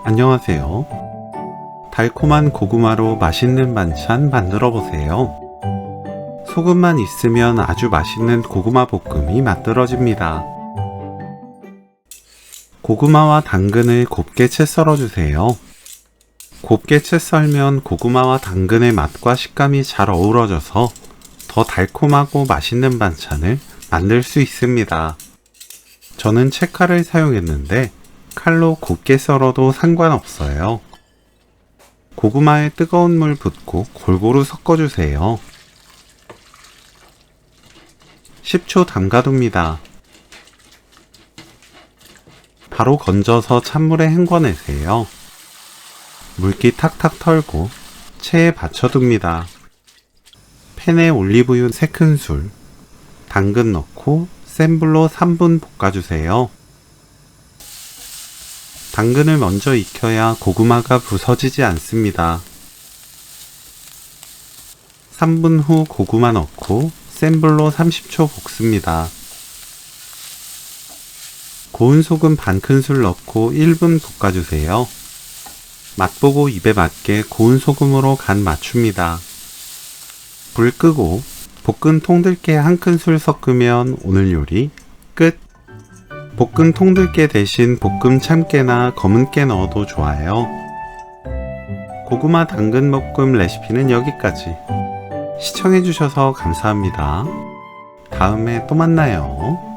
안녕하세요. 달콤한 고구마로 맛있는 반찬 만들어 보세요. 소금만 있으면 아주 맛있는 고구마 볶음이 만들어집니다. 고구마와 당근을 곱게 채 썰어 주세요. 곱게 채 썰면 고구마와 당근의 맛과 식감이 잘 어우러져서 더 달콤하고 맛있는 반찬을 만들 수 있습니다. 저는 채칼을 사용했는데 칼로 곱게 썰어도 상관없어요. 고구마에 뜨거운 물 붓고 골고루 섞어주세요. 10초 담가둡니다. 바로 건져서 찬물에 헹궈내세요. 물기 탁탁 털고 체에 받쳐둡니다. 팬에 올리브유 3큰술, 당근 넣고 센 불로 3분 볶아주세요. 당근을 먼저 익혀야 고구마가 부서지지 않습니다. 3분 후 고구마 넣고 센 불로 30초 볶습니다. 고운 소금 반큰술 넣고 1분 볶아주세요. 맛보고 입에 맞게 고운 소금으로 간 맞춥니다. 불 끄고 볶은 통들깨 1큰술 섞으면 오늘 요리 끝! 볶은 통들깨 대신 볶음 참깨나 검은깨 넣어도 좋아요. 고구마 당근 볶음 레시피는 여기까지. 시청해주셔서 감사합니다. 다음에 또 만나요.